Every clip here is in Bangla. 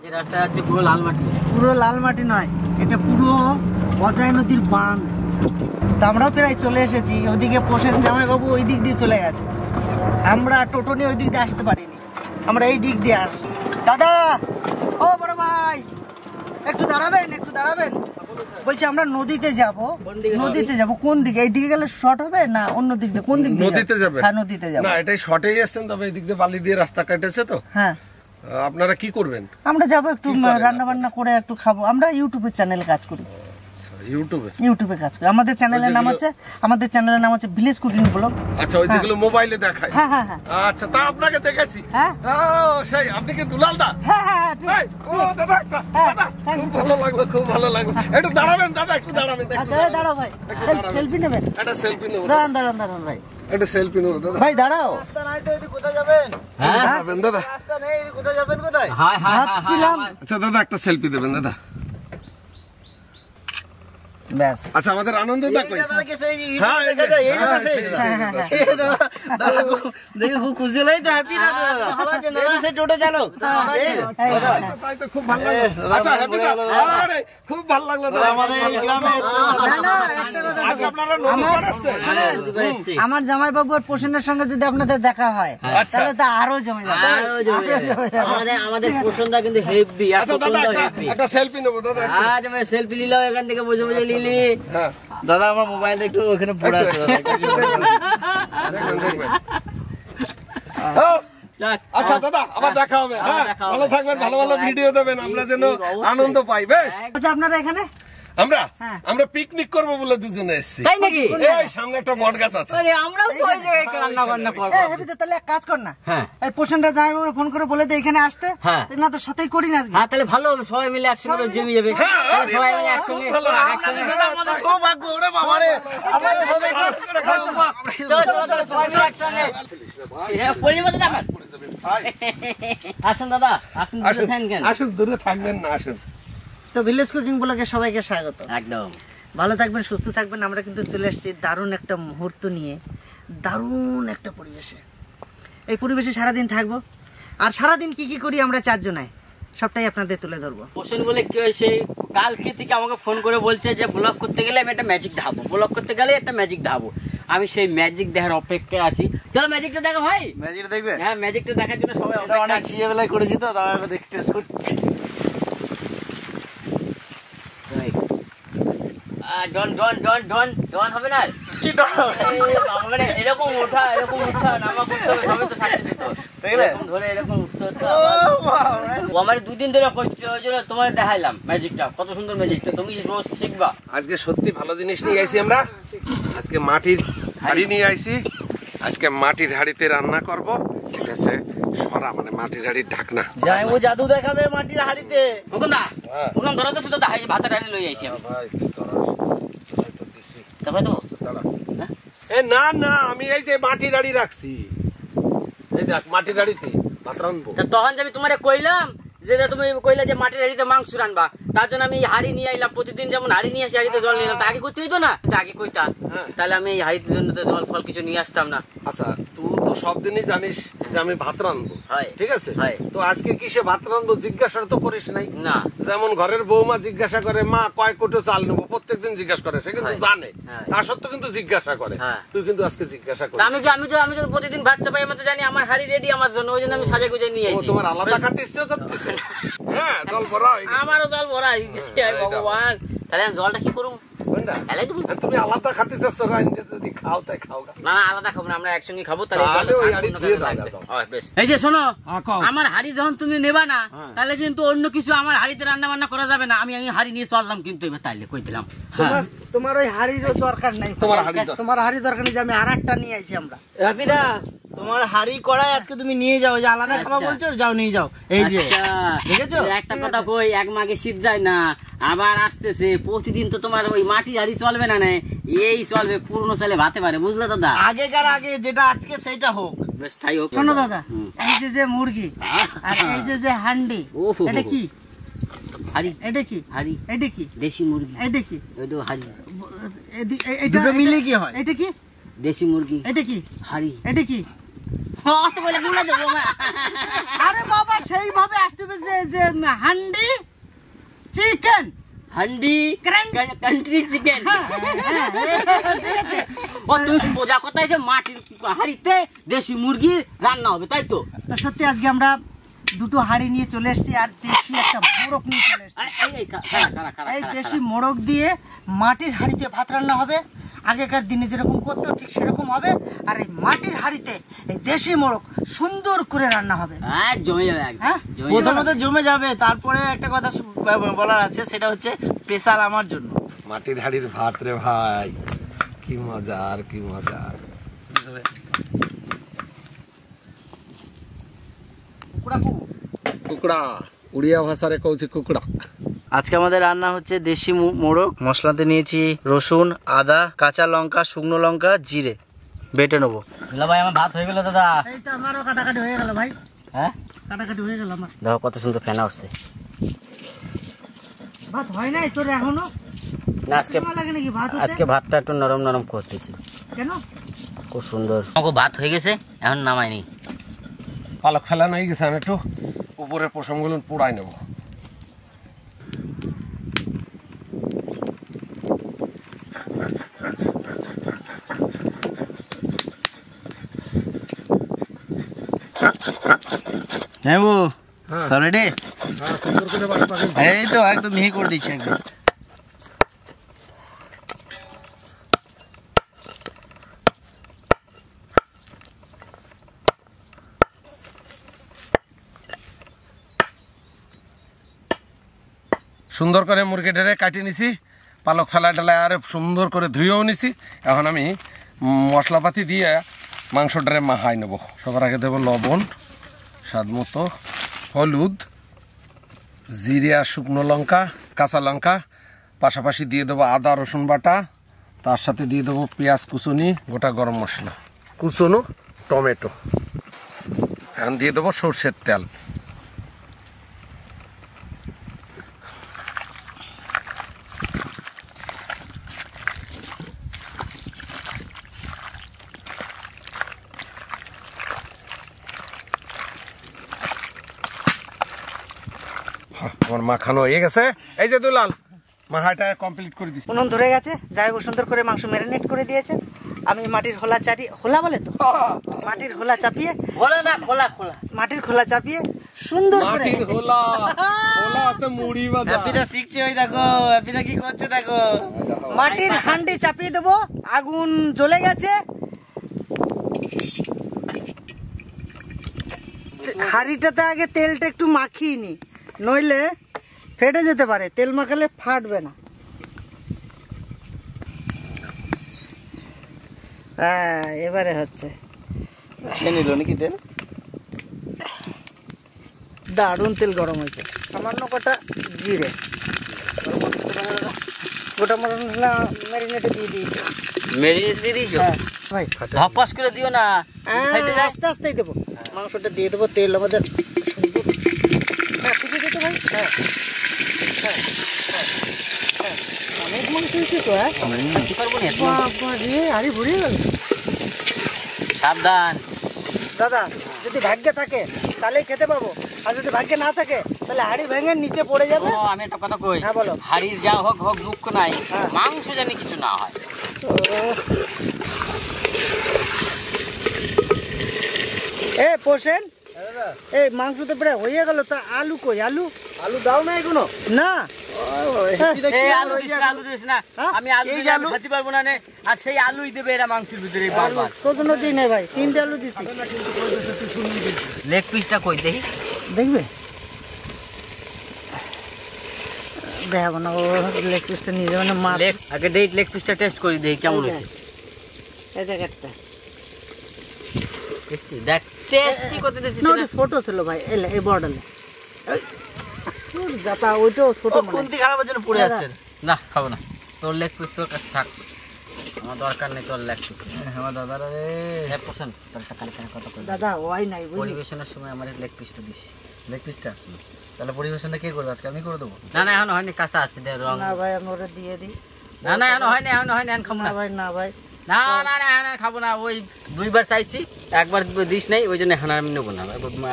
যে রাস্তা আছে পুরো লাল মাটি। পুরো লাল মাটি নয়, এটা পুরো অজয় নদীর বাঁধ। তো আমরাও প্রায় চলে এসেছি। ওদিকে পোষেন জামাইবাবু ওই দিক দিয়ে চলে গেছে, আমরা টোটো নিয়ে ওই দিক দিয়ে আসতে পারিনি, আমরা এই দিক দিয়ে আসছি। দাদা, ও বড় ভাই, একটু দাঁড়াবেন, একটু দাঁড়াবেন। বলছি আমরা নদীতে যাব। নদীতে যাব কোন দিকে? এই দিকে গেলে শর্ট হবে না অন্য দিক দিয়ে? কোন দিক দিয়ে নদীতে যাবেন? হ্যাঁ নদীতে যাব। না এটাই শর্টেই আসছেন, তবে এই দিক দিয়ে বালি দিয়ে রাস্তা কাটেছে তো। হ্যাঁ, আপনারা কি করবেন? আমরা যাব একটু রান্না বান্না করে একটু খাবো। আমরা ইউটিউবের চ্যানেলে কাজ করি। ইউটিউবে কাজ করি। আমাদের চ্যানেলের নাম হচ্ছে ভিলেজ কুকিং ব্লগ। আচ্ছা, ওই যেগুলো মোবাইলে দেখায়। হ্যাঁ হ্যাঁ হ্যাঁ। আচ্ছা, তা আপনাকে দেখেছি। হ্যাঁ ও সেই, আপনি কি দুলাল দা? হ্যাঁ হ্যাঁ ঠিক। ও দাদা, দাদা খুব ভালো লাগলো, খুব ভালো লাগলো। একটু দাঁড়াবেন দাদা, একটু দাঁড়াবেন। আচ্ছা দাঁড়াও ভাই, সেলফি নেবেন? একটা সেলফি নেব। দাঁড়ান দাঁড়ান দাঁড়ান ভাই, একটা সেলফি নেব দাদা। ভাই দাঁড়াও। রাস্তা নাই তো, এদিকে কোথায় যাবেন? হ্যাঁ যাবেন দাদা? রাস্তা নেই, এদিকে কোথায় যাবেন? কোথায়? হাই হাই ভাবছিলাম। আচ্ছা দাদা, একটা সেলফি দেবেন দাদা। ব্যাস। আচ্ছা, আমাদের আনন্দ দা কই? হ্যাঁ, দেখা যায়, এই দেখা যায়। হ্যাঁ হ্যাঁ হ্যাঁ। এই দাদা, দাদা দেখে খুব খুশি হলাই তো, হ্যাপি না দাদা? এই তো সেই টোটো চালক। তাই তো খুব ভালো লাগলো। আচ্ছা, হ্যাপি দা, আরে খুব ভালো লাগলো দাদা। আমাদের এই গ্রামে না না, একটা কথা আজকে আপনারা নদী পার আসছেন? আমার জামাইবাবু আর পোষণের সঙ্গে যদি আপনাদের দেখা হয় তাহলে তো আরো জমে যাবে। আমাদের পছন্দ কিন্তু হেভি। আচ্ছা দাদা, একটা সেলফি নেব দাদা। আজ আমি সেলফি নিলাম এখান থেকে, বুঝে বুঝে নিলি। হ্যাঁ, দাদা আমার মোবাইলটা একটু ওখানে পড়ে আছে দাদা। দেখবেন দেখবেন। ও, আচ্ছা দাদা, আবার দেখা হবে। হ্যাঁ, ভালো থাকবেন, ভালো ভালো ভিডিও দেবেন, আমরা যেন আনন্দ পাই। বেশ। আচ্ছা আপনারা এখানে আমরা পিকনিক করব বলে দুজনে এসেছি। তাই নাকি? এই সামনে একটা বট গাছ আছে। আরে আমরাও কই জায়গায় রান্না বান্না করব। এই হেবিতে তাহলে এক কাজ কর না, হ্যাঁ এই পোষণটা জামাইবাবু ফোন করে বলে দে এখানে আসতে। হ্যাঁ। না তো সাথেই করি না আজকে। হ্যাঁ, তাহলে ভালো হবে, সবাই মিলে একসঙ্গে জমি যাবে। তাহলে সবাই মিলে একসঙ্গে দাদা আমাদের সৌভাগ্য, ওরে বাবা রে, আমাদের সাথে চলো চলো চলো, সবাই মিলে একসঙ্গে। পরিবার দাদা আমার আসুন দাদা, আপনি দুটো ফ্যান কেন? আসুন, দূরে থাকবেন না, আসুন। তো ভিলেজ কুকিং ব্লগে সবাইকে স্বাগত। একদম ভালো থাকবেন, সুস্থ থাকবেন। আমরা কিন্তু চলে এসেছি দারুণ একটা মুহূর্ত নিয়ে, দারুণ একটা পরিবেশে। এই পরিবেশে সারাদিন থাকবো, আর সারাদিন কি কি করি আমরা চারজনায় সবটাই আপনাদের তুলে ধরবো। পোষণ বলে কি হয়েছে, কালকে থেকে আমাকে ফোন করে বলছে যে ব্লগ করতে গেলে আমি একটা ম্যাজিক ধাবো, ব্লগ করতে গেলে একটা ম্যাজিক ধাবো। আমি সেই ম্যাজিক দেখার অপেক্ষায় আছি। চলো ম্যাজিকটা দেখা ভাই। ম্যাজিকটা দেখবে? হ্যাঁ, ম্যাজিকটা দেখার জন্য সবাই এটা অনেক ছিয়েবেলায় করেছি তো, দাদা এবার দেখতে টেস্ট করছি। ডন ডন ডন ডন ডন হবে না? কি ডন হবে? মানে এরকম ওঠা নামা করতে হবে, সবাই তো সাথে তো দেখলে? এরকম ধরে এরকম উঠতে হতো। ও আমার 2 দিন ধরে করছে, ওই জন্য তোমার দেখাইলাম ম্যাজিকটা, কত সুন্দর ম্যাজিকটা, তুমি রোজ শিখবা। আজকে সত্যি ভালো জিনিস নিয়ে আইছি আমরা। আজকে মাটির হাঁড়ি নিয়ে আইছি। আজকে মাটির হাঁড়িতে রান্না করব। ঠিক আছে, সরা মানে মাটির হাঁড়ির ঢাকনা। যাই ও জাদু দেখাবে মাটির হাড়িতে। মুকুন্দা ওরকম ধরো তো, শুধু ভাতের হাঁড়ি লই আইছি আমি। তারপরে তো এ না না, আমি এই যে মাটির হাঁড়ি রাখছি, এই দেখ মাটির হাঁড়িতে ভাত রান্নবো। তখন যে আমি তোমারে কইলাম যে তুমি কইলা যে মাটির হাঁড়িতে মাংস রান্নবা, তার জন্য আমি হাঁড়ি নিয়ে আইলাম। প্রতিদিন যেমন হাঁড়ি নিয়ে আসি, হাঁড়িতে জল নিলাম। তা আগে করতে হইতো না? আগে কইতা, তাহলে আমি এই হাঁড়িতে জন্য জল ফল কিছু নিয়ে আসতাম না। আচ্ছা, তুই তো সব দিনই জানিস যে আমি ভাত রান্নবো, ঠিক আছে? তো আজকে কিসে ভাত রান্নবো জিজ্ঞাসা তো করিস নাই না। যেমন ঘরের বৌমা জিজ্ঞাসা করে মা কয় কোটো চাল নেবো, প্রত্যেকদিন জিজ্ঞাসা করে, সে কিন্তু জানে, তা সত্ত্বেও কিন্তু জিজ্ঞাসা করে। তুই কিন্তু আজকে জিজ্ঞাসা করিস। আমি তো প্রতিদিন ভাত চাপাই, আমি তো জানি আমার হাঁড়ি রেডি আমার জন্য, ওই জন্য আমি সাজা গুজে নিয়ে আইছি। তোমার আলাদা খাতে ইচ্ছে করতেছে? হ্যাঁ, জল ভরা হয়ে গেছে। আমারও জল ভরা হয়ে গেছে, ভগবান। তাহলে আমি জলটা কি করুম? তুমি আলাদা খাতে চাচ্ছ, যদি খাও তাই খাও। না আলাদা খাবো না, আমরা একসঙ্গে খাবো। এই যে শোনো, আমার হাড়ি যখন তুমি নেবা না, তাহলে কিন্তু অন্য কিছু আমার হাড়িতে রান্না বান্না করা যাবে না। আমি হাড়ি নিয়ে চললাম কিন্তু এবার, তাইলে কই দিলাম। তোমার ওই হাড়িরও দরকার নাই, তোমার হাড়ি দরকার নেই, যে আমি আরেকটা নিয়ে আইছি আমরা। হ্যাপিদা, তোমার হাড়ি কড়াই আজকে তুমি নিয়ে যাও, যে আলাদা খাওয়া বলছো, যাও নিয়ে যাও। এই যে দেখেছো, একটা কথা কই, এক মাঘে শীত যায় না, আবার আসতেছে। প্রতিদিন তো তোমার ওই মাটির হাড়ি চলবে না, এই চলবে পুরনো চালে ভাতে পারে, বুঝলে দাদা? আগেকার আগে যেটা আজকে সেটা হোক, বেশ তাই হোক। শোনো দাদা, এই যে মুরগি আর এই যে হান্ডি, এটা কি হাড়ি? এটা কি হাড়ি? এটা কি দেশি মুরগি? এটা কি ওইটা হাড়ি? এটা মিলে কি হয়? এটা কি দেশি মুরগি? এটা কি হাড়ি? এটা কি অত বলে গুলা দেবো মা। আরে বাবা সেইভাবে আসতে হবে যে handi chicken handi country chicken. ঠিক আছে। ও তুমি সোজা কথায় যে মাটির হাড়িতে দেশি মুরগির রান্না হবে তাই তো? তো সত্যি আজকে আমরা দুটো হাঁড়ি নিয়ে চলে এসেছি আর দেশি একটা মোড়ক নিয়ে চলে এসেছি। এই দেশি মোড়ক দিয়ে মাটির হাঁড়িতে ভাত রান্না হবে। আগেকার দিনে যেরকম করতো ঠিক সেরকম হবে। আর এই মাটির হাঁড়িতে এই দেশি মোড়ক সুন্দর করে রান্না হবে। হ্যাঁ জমে যাবে একদম। হ্যাঁ প্রথমত জমে যাবে, তারপরে একটা কথা বলার আছে, সেটা হচ্ছে স্পেশাল আমার জন্য। মাটির হাড়ির ভাত রে ভাই, কি মজা আর কি মজা। কুকুড়া, উড়িয়া ভাষারে কইছে কুকুড়া। আজকে আমাদের রান্না হচ্ছে দেশি মোড়ক। মশলাতে নিয়েছি রসুন, আদা, কাঁচা লঙ্কা, শুকনো লঙ্কা, জিরে বেটে নেবো। দুলা ভাই আমার ভাত হয়ে গেল দাদা। এই তো আমারও কাটাকাটি হয়ে গেল ভাই। হ্যাঁ কাটাকাটি হয়ে গেল আমার। দেখো কত সুন্দর ফেনা উঠছে। ভাত হয় নাই তোর এখনো? না আজকে সময় লাগে নাকি ভাত হতে? আজকে ভাতটা একটু নরম নরম করতেছি। কেন? খুব সুন্দর। আমাকে ভাত হয়ে গেছে, এখন নামাইনি। পালক ফেলানো হয়ে গেছে, আমি একটু উপরের পশমগুলো পোড়াই নেব। হ্যাঁ বউ, সব রেডি? এই তো একদম মিহি করে দিচ্ছি একদম। সুন্দর করে মুরগিটারে কাটিয়ে নিছি, পালক ফেলা টেলা আর সুন্দর করে ধুয়েও নিছি। এখন আমি মশলাপাতি দিয়ে মাংসটারে মাহাই নেব। সবার আগে দেবো লবণ, স্বাদ মতো হলুদ, জিরে আর শুকনো লঙ্কা, কাঁচা লঙ্কা, পাশাপাশি দিয়ে দেবো আদা রসুন বাটা, তার সাথে দিয়ে দেবো পেঁয়াজ কুচুনি, গোটা গরম মশলা কুচুনো, টমেটো। এখন দিয়ে দেবো সর্ষের তেল। আমার মাখানো হয়ে গেছে। এই যে দুলাল, মাখাটা কমপ্লিট করে দিচ্ছি। উনুন ধরে গেছে, যাই হোক সুন্দর করে মাংস ম্যারিনেট করে দিয়েছে। আমি মাটির খোলা চাপিয়ে, খোলা বলে তো, মাটির খোলা চাপিয়ে, খোলা না খোলা খোলা, মাটির খোলা চাপিয়ে সুন্দর করে মাটির হোলা, হোলা আছে মুড়ি ভাজা। হ্যাপিদা শিখছে, ওই দেখো হ্যাপিদা কি করছে দেখো। মাটির হান্ডি চাপিয়ে দেবো। আগুন জ্বলে গেছে। হাঁড়িটাতে আগে তেলটা একটু মাখিয়ে নি, নইলে ফেটে যেতে পারে। তেল মাখালে ফাটবে না। হ্যাঁ এবারে হচ্ছে। নিল নাকি তেল? দারুণ তেল গরম হয়েছে। সামান্য কটা জিরে, গোটা মশলা ম্যারিনেটে দিয়ে দিয়েছি। মেরিনেট দিয়ে দিয়েছো? হ্যাঁ ভাই, ধপাস করে দিও না, ফেটে যায়। আস্তে আস্তেই দেবো। মাংসটা দিয়ে দেবো, তেল আমাদের সুন্দর। হ্যাঁ ঠিক আছে ভাই। হ্যাঁ হ্যাঁ হ্যাঁ, অনেক মাংস হয়েছে তো। হ্যাঁ কি পারবো না এত। বাবা রে, আরে ভরিয়ে গেল। সাবধান দাদা, যদি ভাগ্যে থাকে তাহলে খেতে পাবো, আর যদি ভাগ্যে না থাকে তাহলে হাড়ি ভেঙে নিচে পড়ে যাবে। ও, আমি একটা কথা কই। হ্যাঁ বলো। হাড়ির যা হোক হোক দুঃখ নাই, হ্যাঁ। মাংস জানি কিছু না হয়। এ পোষেন, এই মাংসতে প্রায় হয়ে গেল। তা আলু কই? আলু আলু দাও না এখনো? না, এই আলু দিস না, আলু দিস না। হ্যাঁ? আমি আলু দিলে আমি খেতে পারবো না নে। আর সেই আলুই দেবে এরা মাংসের ভিতরে বারবার। তোর জন্য দিই নাই ভাই, 3টে আলু দিছি। লেগ পিসটা কই দেখি। দেখবে দেখাবো না, ও লেগ পিসটা নিয়ে যাবে না। মা লেগ আগে দেখ, লেগ পিসটা টেস্ট করি দেখি কেমন হয়েছে। এই দেখ একটা দেখছি, দেখ টেস্ট কি করতে দিচ্ছিস না। ছোট ছিল ভাই, এই বর্ডারে যাতা ওইটাও ছোট। কোনটি খারাপের জন্য পড়ে যাচ্ছে? না খাবো না, তোর লেগ পিস তোর কাছে থাক, আমার দরকার নেই তোর লেগ পিস। আমার দাদা রে, হ্যাঁ পছন্দ তোর কাছে কত করে দাদা ওই নাই বুঝলি। পরিবেশনের সময় আমার লেগ পিসটা দিস। লেগ পিসটা তাহলে পরিবেশনটা কে করবে আজকে? আমি করে দেবো। না না এখন হয়নি, কাঁচা আছে দে রং। না ভাই আমি ওটা দিয়ে দিই। না না এখন হয়নি, এখন হয়নি, এখন খাবো না না। ভাই, না ভাই, না না না না খাবো না, ওই 2বার চাইছি, একবার দিস নাই, ওই জন্য হানা আমি নেবো না।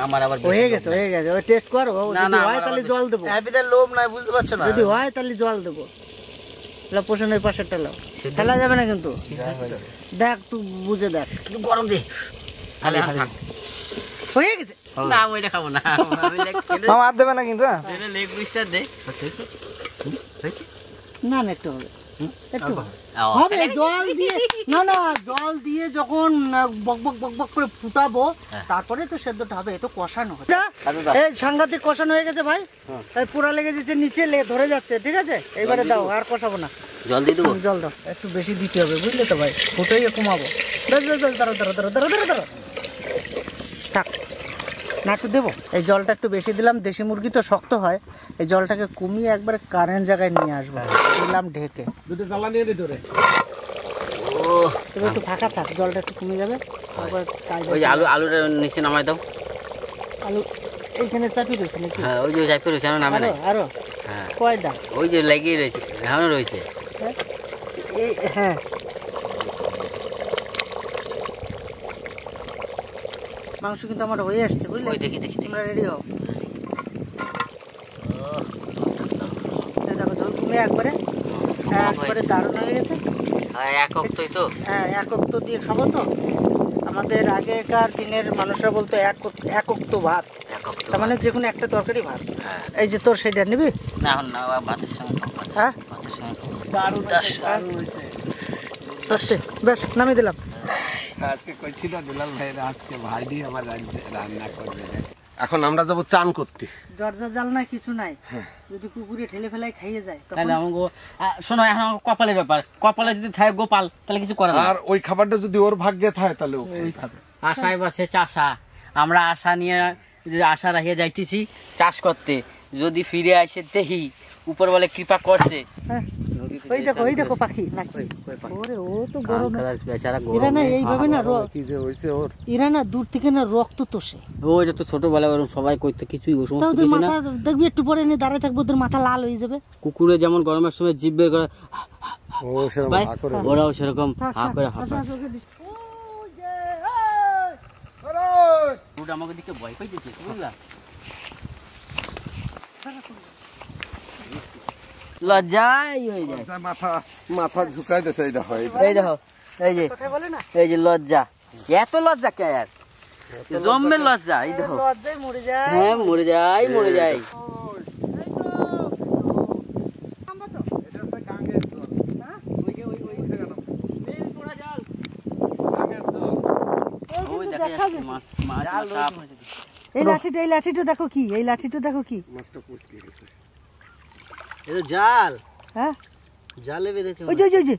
আমার আবার হয়ে গেছে ওই টেস্ট করো, না, যদি না, হয় আমার তাহলে আবার জল দেবো, হ্যাপিদের লোভ নাই, বুঝতে পারছো না? যদি হয় তাহলে জল দেবো। পোষণের পাশেরটা লাও, ফেলা যাবে না কিন্তু, দেখ তুই বুঝে দেখ, গরম দে তাহলে থাক। হয়ে গেছে। না ওইটা খাবো না, আমি আর দেবে না কিন্তু। লেগ পিসটা দে। না না একটু হবে, একটু হবে, জল দিয়ে না না জল দিয়ে যখন বক বক বক বক করে ফুটাবো তারপরে তো সেদ্ধটা হবে, এ তো কষানো হচ্ছে। এই সাংঘাতিক কষানো হয়ে গেছে ভাই, তাই পোড়া লেগে যাচ্ছে, নিচে ধরে যাচ্ছে, ঠিক আছে? এইবারে দাও, আর কষাবো না, জল দিয়ে দেবো। জল দাও, একটু বেশি দিতে হবে, বুঝলে তো ভাই, ফুটেই কমাবো। বেশ বেশ বেশ, দাঁড়ো দাঁড়ো দাঁড়ো দাঁড়ো দাঁড়ো দাঁড়ো, থাক না, একটু দেবো। এই জলটা একটু বেশি দিলাম, দেশি মুরগি তো শক্ত হয়, এই জলটাকে কমিয়ে একবারে কারেন্ট জায়গায় নিয়ে আসবো, দিলাম ঢেকে। দুটো জ্বালা নিয়ে দিতে রে। ও তবে একটু ফাঁকা থাক, জলটা একটু কমে যাবে, তারপর ওই যে আলুটা নিচে নামাই দাও। আলু এইখানে চাপি রয়েছে নাকি? হ্যাঁ ওই যে চাপি রয়েছে, আমার নামে নাই। আরো হ্যাঁ কয়টা? ওই যে লেগেই রয়েছে, এখনো রয়েছে। হ্যাঁ মাংস কিন্তু আমার হয়ে আসছে, বুঝলে? ওই দেখি দেখি তোমরা রেডি হও। দেখো জল কমে একবারে দারুণ হয়ে গেছে। এক অক্তই তো, হ্যাঁ এক অক্ত দিয়ে খাবো তো। আমাদের আগেকার দিনের মানুষরা বলতো এক অক্ত ভাত, তার মানে যে কোনো একটা তরকারি ভাত। এই যে তোর সেটা নিবি না এখন না, ভাতের সঙ্গে খাবো। হ্যাঁ ভাতের সঙ্গে খাবো। বেশ নামিয়ে দিলাম। আজকে কইছিল দুলাল ভাই আজকে ভাই দিয়ে আমার রান্না করবে। এখন আমরা যাবো চান করতে। দরজা জাল নাই কিছু নাই, যদি পুকুরে ঠেলে ফেলাই খাইয়ে যায় তাহলে আমাকে শোনো, এখন কপালের ব্যাপার, কপালে যদি থাকে গোপাল তাহলে কিছু করে না। আর ওই খাবারটা যদি ওর ভাগ্যে থাকে তাহলে ও খাবে। আশায় বাসে চাষা, আমরা আশা নিয়ে আশা রাখিয়ে যাইতেছি চাষ করতে, যদি ফিরে আসে দেখি উপর বলে কৃপা করছে। ওই দেখো পাখি, ওরে ও তো গরম, এরা না এইভাবে না কি যে হইছে ওর, এরা না দূর থেকে না রক্ত তোষে। ওইটা তো ছোটবেলায় ওরকম সবাই কইতো, কিছুই তাও তোর মাথা দেখবি একটু পরে এনে দাঁড়ায় থাকবো, তোর মাথা লাল হয়ে যাবে। কুকুরে যেমন গরমের সময় জিভ বের করে, ও সেরকম হা করে, ওরাও সেরকম হা করে হাঁপায়। ওটা আমাকে দিকে ভয় পাইতেছে, বুঝলা? লজ্জাই হয়ে যায়, মাথা ঝুঁকাই দিছে। এই দেখো এই দেখো, এই যে লজ্জা, এত লজ্জা কে আর জন্মের লজ্জা, এই দেখো লজ্জায় মরে যায়। হ্যাঁ মরে যাই মরে যাই। এই লাঠিটা দেখো কি, এই লাঠিটা দেখো কি, জাল, হ্যাঁ জালে বেঁধেছে। ওই যে ওই যে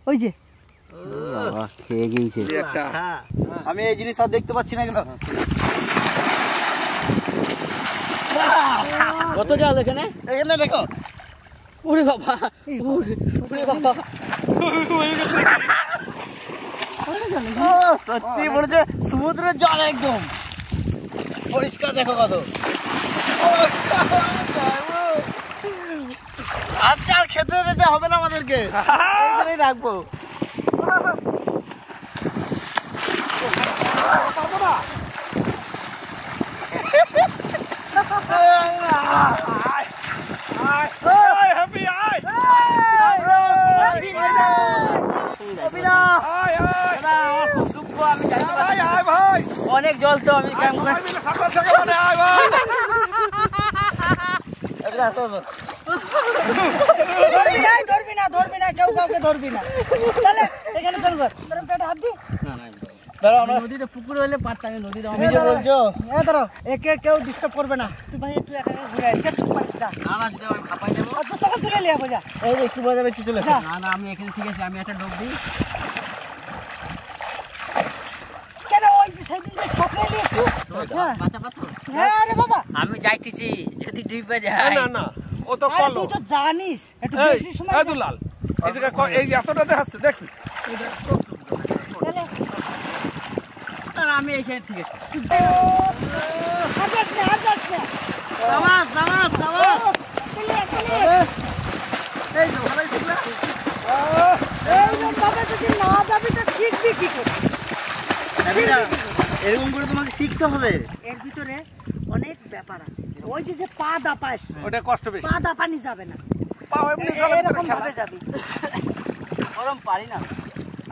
ওই যে খেয়ে গিয়েছে। আমি এই জিনিস আর দেখতে পাচ্ছি না কেন? কত জল এখানে, এখানে দেখো। ওরে বাবা, ওরে বাবা, সত্যি বলেছে সমুদ্রের জল একদম পরিষ্কার, দেখো কত। আজকে আর খেতে দিতে হবে না আমাদেরকে, এইখানেই রাখবো। অনেক জল তো, আমি ধরবি না কেউ কাউকে ধরবি না, তাহলে এখানে চল হাত দি। নদীটা পুকুর হলে পারতাম, নদীটা বলছো দাঁড়াও, একে কেউ ডিস্টার্ব করবে না, তুই ভাই একটু একা ঘুরে আয়, খাপাই দেবো। তখন তুলে লিয়া বোঝা। এই যে একটু বোঝাবে কি চলে না না আমি এখানে ঠিক আছে, আমি একটা লোক দিই। কেন ওই যে সেদিন যে সকালে একটু বাঁচা পাচ্ছ? হ্যাঁ রে বাবা, আমি যাইতেছি, যদি ডুবে যায়। না না ও তো আরে কলো। তুই তো জানিস একটু এই বেশি সময় এই দুলাল, এই যে এই এতটা দেখাচ্ছে দেখি। তাহলে আর আমি এখানে ঠিক আছে। আর যাস না নামাজ নামাজ নামাজ। এই যে ভালোই ছিল। এই যে এরকম করে তোমাকে শিখতে হবে। এর ভিতরে অনেক ব্যাপার আছে। ওই যে যে পা দাপাস, ওটা কষ্ট বেশি। পা দাপানি যাবে না, পাও এমনি চলে এরকম ভাবে যাবি। গরম পারি না।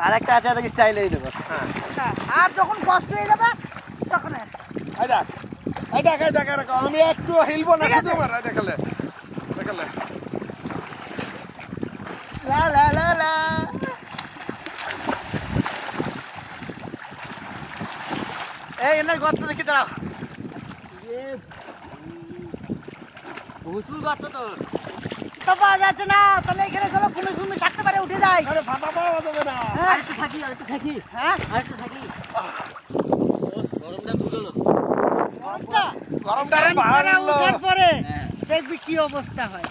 আর একটা আছে, তাকে স্টাইল এই দেবো। আর যখন কষ্ট হয়ে যাবে তখন এই দেখ, এই দেখ, এই দেখ, এরকম আমি একটু হিলবো না, শুধু মার, এই দেখালে দেখালে। লা লা লা লা। এই এনে গর্ত দেখি দাঁড়াও। প্রচুর গর্ত তো। তো পাওয়া যাচ্ছে না, তাহলে এখানে চলো ঘুমে ঘুমে থাকতে পারে, উঠে যায়। আরে ফাটা পাওয়া যাবে না। আরেকটু থাকি, আরেকটু থাকি, হ্যাঁ আরেকটু থাকি। গরমটা বুঝলো। গরমটা রে ভালো। উঠার পরে হ্যাঁ। দেখবি কি অবস্থা হয়।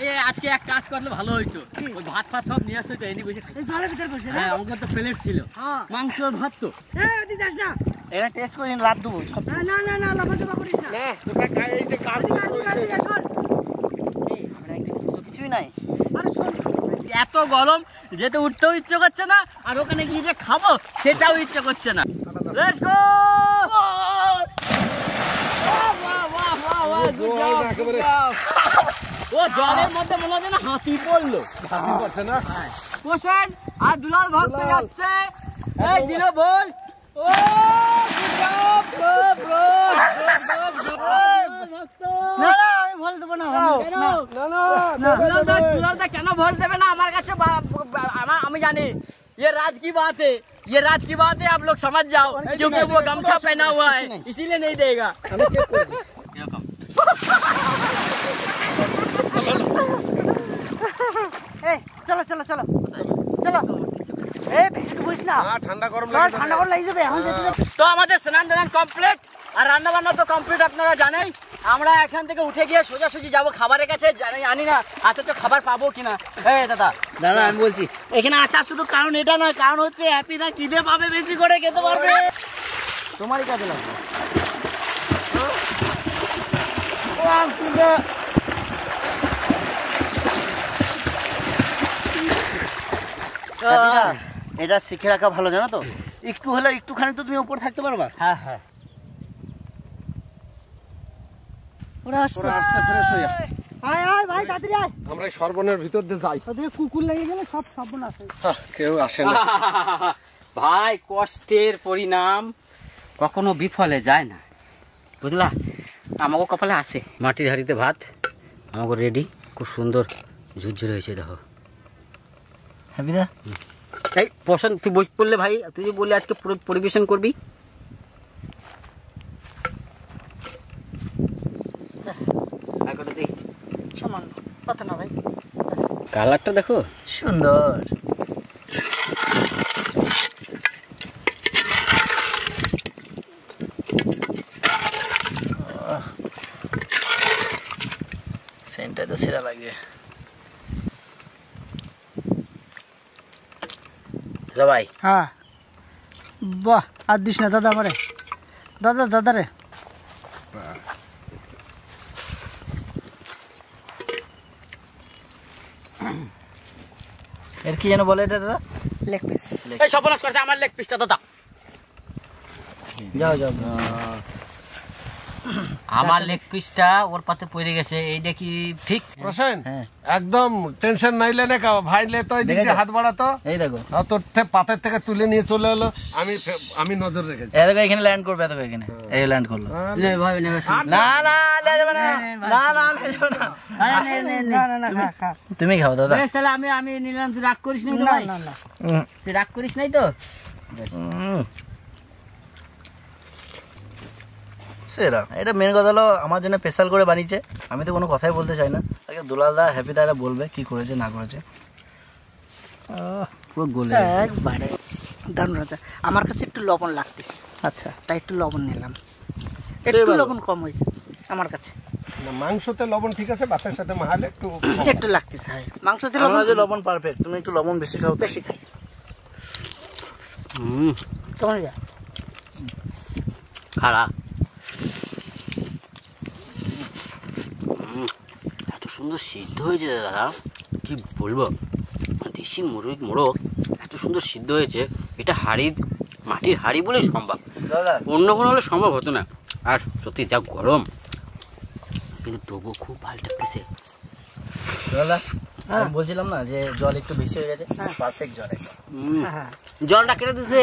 এই আজকে এক কাজ করলে ভালো হইতো, ওই ভাত ফাত সব নিয়ে আসতে এনে বসে এই জলের ভিতর বসে না? হ্যাঁ আমাকে তো প্লেট ছিল, হ্যাঁ। মাংস আর ভাত তো। এই ওদিকে যাস না। এরা টেস্ট করে লাভ দেবো। না না না, লাফাচাপা করিস না। না তোকে এই যে কাজ ওদিকে, ওদিকে, ওদিকে, শোন। কিছুই নাই। আরে শোন, এত গরম যেতে উঠতেও ইচ্ছে করছে না, আর ওখানে গিয়ে যে খাবো সেটাও ইচ্ছে করছে না। Let's go! ও জলের মধ্যে মনে হয় না হাতি পড়লো। হাতি পড়ছে না? পোষণ আর দুলাল ভক্ত যাচ্ছে। এই দিল বল। ও না না, আমি ভুল দেবো না। दुलालदा কেন ভোট দেবে না আমার কাছে? আমি জানি ये राज की बात है, ये राज की बात है, आप लोग समझ जाओ, क्योंकि वो गमछा पहना हुआ है इसीलिए नहीं देगा। আমি চেক করে দিই। এই চলো চলো চলো চলো। এই বেশি তো বসিস না, হ্যাঁ, ঠান্ডা গরম না, লাগে। ঠান্ডা করে লেগে যাবে। এখন যেতে যাবে। তো আমাদের স্নান দান কমপ্লিট আর রান্না বান্না তো কমপ্লিট, আপনারা জানেন। আমরা এখান থেকে উঠে গিয়ে সোজাসুজি যাবো খাবারের কাছে, জানি না হাতে তো খাবার পাবো কিনা। এই দাদা, দাদা আমি বলছি, এখানে আসার শুধু কারণ এটা নয়, কারণ হচ্ছে হ্যাপিদা খিদে পাবে, বেশি করে খেতে পারবে। তোমারই কাজে লাগবে। হ্যাপিদা, এটা শিখে রাখা ভালো, জানো তো? একটু হলে একটুখানি তো তুমি উপর থাকতে পারবা। হ্যাঁ হ্যাঁ, ওরা আসছে। তোরা আসছে ফ্রেশ হইয়া। আয় আয় ভাই, তাড়াতাড়ি আয়। আমরা এই সর্বনের ভিতর দিয়ে যাই। ওদিকে কুকুর লেগে গেলে সব সর্বনাশ হয়ে যাবে। কেউ আসে না। ভাই কষ্টের পরিণাম কখনো বিফলে যায় না, বুঝলা? আমাকে কপালে আসে মাটির হাঁড়িতে ভাত, আমাকে রেডি, খুব সুন্দর ঝুরঝুরে হয়েছে। দেখো হ্যাপিদা, এই পছন্দ, তুই বসে পড়লে ভাই, তুই যে বললি আজকে পরিবেশন করবি। সামান্য কত না ভাই, কালারটা দেখো সুন্দর। সেন্টটা তো সেরা লাগে। হ্যালো ভাই, হ্যাঁ বাহ, আর দিস না দাদা আমারে, দাদা দাদা রে। এর কি যেন বলে এটা দাদা? Leg piece. এই সর্বনাশ করছে আমার লেগ পিসটা দাদা। যাও যাও। আমার লেগ পিসটা ওর পাতে পড়ে গেছে, এইটা কি ঠিক? প্রসেন, হ্যাঁ। একদম টেনশন নাইলে না, ভাইলে তো এই দিকে দেখেছো? হাত বাড়াতো, এই দেখো, তোর পাতের থেকে তুলে নিয়ে চলে এলো। আমি নজর রেখেছি। এই দেখো এখানে ল্যান্ড করবে, দেখো এখানে এই ল্যান্ড করলো। লে ভাই নে ভাই, না না লে যাবে না, না না লে যাবে না। আরে নে নে নে, না না না, খা খা। তুমি খাও দাদা। বেশ তাহলে আমি নিলাম, তুই রাগ করিস নাই তো না ভাই? না না, তুই রাগ করিস নাই তো? সেরা, এটা মেন কথা হলো আমার জন্য স্পেশাল করে বানিয়েছে। আমি তো কোনো কথাই বলতে চাই না, আগে দুলালদা হ্যাপি দাদা বলবে কি করেছে না করেছে। পুরো গলে একবারে দারুণ রাজা। আমার কাছে একটু লবণ লাগতেছে, আচ্ছা, তাই একটু লবণ নিলাম। একটু লবণ কম হয়েছে আমার কাছে, না, মাংসতে লবণ ঠিক আছে, ভাতের সাথে মাহালে একটু একটু লাগতেছে। হ্যাঁ, মাংসতে আমার লবণ কাছে লবণ পারফেক্ট, তুমি একটু লবণ বেশি খাও। বেশি খাই। হুম, তোমার যা খাড়া। এত সুন্দর সিদ্ধ হয়েছে দাদা, কি বলবো। দেশি মোরগ এত সুন্দর সিদ্ধ হয়েছে, এটা হাড়ি, মাটির হাড়ি বলে সম্ভব। দাদা অন্য কোনো হলে সম্ভব হতো না। আর সত্যি যা গরম, কিন্তু তবুও খুব ভালো লাগতেছে। দাদা আমি বলছিলাম না যে জল একটু বেশি হয়ে গেছে, পারফেক্ট জল একদম। জলটা কেটে দিছে।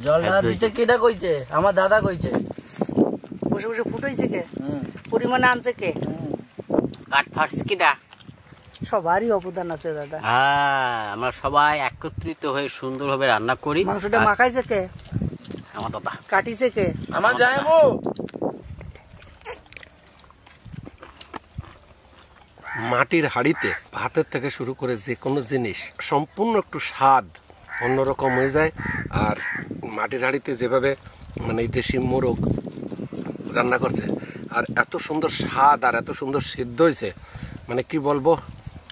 জলটা দিতে কেটা কইছে? আমার দাদা কইছে। বসে বসে ফুটাইছে কে? পরিমাণে আনছে কে? কাঠ ফাটছে কিটা? সবারই অবদান আছে দাদা। আমরা সবাই একত্রিত হয়ে সুন্দরভাবে রান্না করি। মাংসটা মাখাইছে কে? আমার দাদা। কাটিছে কে? আমার জামাইবু। মাটির হাঁড়িতে ভাতের থেকে শুরু করে যে কোনো জিনিস সম্পূর্ণ একটু স্বাদ অন্যরকম হয়ে যায়। আর মাটির হাঁড়িতে যেভাবে মানে এই দেশি মোরগ রান্না করছে, আর এত সুন্দর স্বাদ আর এত সুন্দর সিদ্ধ হয়েছে, মানে কি বলবো,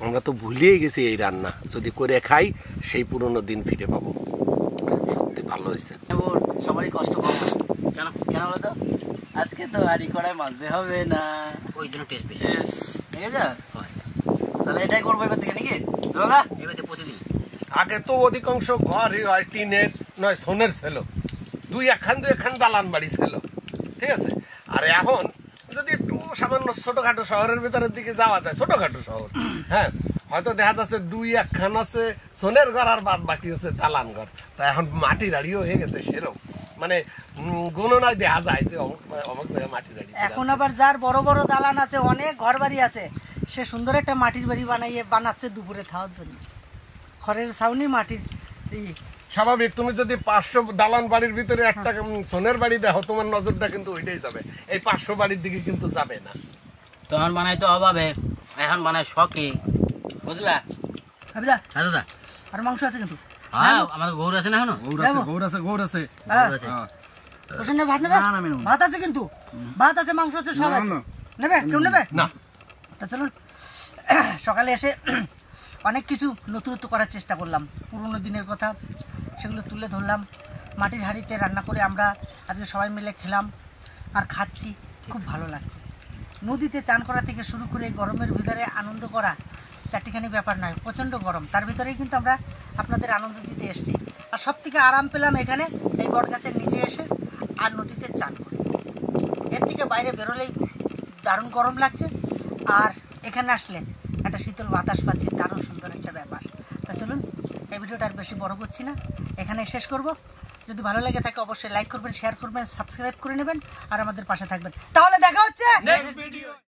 আমরা তো ভুলিয়েই গেছি এই রান্না। যদি করে খাই সেই পুরনো দিন ফিরে পাবো। সত্যি ভালো হয়েছে। সবারই কষ্ট কম। কেন? কেন বলো তো? আজকে তো হাঁড়ি কড়াই মাজতে হবে না, ওই জন্য টেস্ট বেশি। ঠিক আছে? তাহলে এটাই করবো এবার থেকে নাকি দাদা? এবার প্রতিদিন। আগে তো অধিকাংশ ঘরই হয় টিনের নয় সোনের ছিল, দুই একখান দালান বাড়ি ছিল, ঠিক আছে। আর এখন যদি একটু সামান্য ছোটখাটো শহরের ভিতরের দিকে যাওয়া যায়, ছোটখাটো শহর, হ্যাঁ, হয়তো দেখা যাচ্ছে দুই একখান আছে সোনের ঘর আর বাদ বাকি হচ্ছে দালান ঘর। তা এখন মাটির হাড়িও হয়ে গেছে সেরকম, মানে গণনায় দেখা যায় যে অমুক জায়গায় মাটির হাড়ি। এখন আবার যার বড় বড় দালান আছে, অনেক ঘর বাড়ি আছে, সে সুন্দর একটা মাটির বাড়ি বানাচ্ছে দুপুরে খাওয়ার জন্য। খড়ের ছাউনি, মাটির। স্বাভাবিক, তুমি যদি 500 দালান বাড়ির ভিতরে একটা সোনের বাড়ি দেখো, তোমার নজরটা কিন্তু ওইটাই যাবে, এই 500 বাড়ির দিকে কিন্তু যাবে না। তখন বানাই তো অভাবে, এখন বানাই শখে, বুঝলা? দাদা আর মাংস আছে কিন্তু। আমাদের গৌর আছে না? এখনো গৌর আছে। ভাত নেবে? ভাত আছে কিন্তু, ভাত আছে, মাংস আছে, সব আছে। নেবে? কেউ নেবে না? তা চলুন। সকালে এসে অনেক কিছু নতুনত্ব করার চেষ্টা করলাম, পুরোনো দিনের কথা সেগুলো তুলে ধরলাম। মাটির হাঁড়িতে রান্না করে আমরা আজকে সবাই মিলে খেলাম আর খাচ্ছি, খুব ভালো লাগছে। নদীতে চান করা থেকে শুরু করে গরমের ভিতরে আনন্দ করা চারটিখানি ব্যাপার নয়, প্রচণ্ড গরম, তার ভিতরেই কিন্তু আমরা আপনাদের আনন্দ দিতে এসেছি। আর সব থেকে আরাম পেলাম এখানে এই বট গাছের নিচে এসে আর নদীতে চান করে। এর থেকে বাইরে বেরোলেই দারুণ গরম লাগছে, আর এখানে আসলে একটা শীতল বাতাস পাচ্ছি, দারুণ সুন্দর একটা ব্যাপার। তা চলুন, এই ভিডিওটা আর বেশি বড় করছি না, এখানে শেষ করব। যদি ভালো লেগে থাকে অবশ্যই লাইক করবেন, শেয়ার করবেন, সাবস্ক্রাইব করে নেবেন আর আমাদের পাশে থাকবেন। তাহলে দেখা হচ্ছে নেক্সট ভিডিও।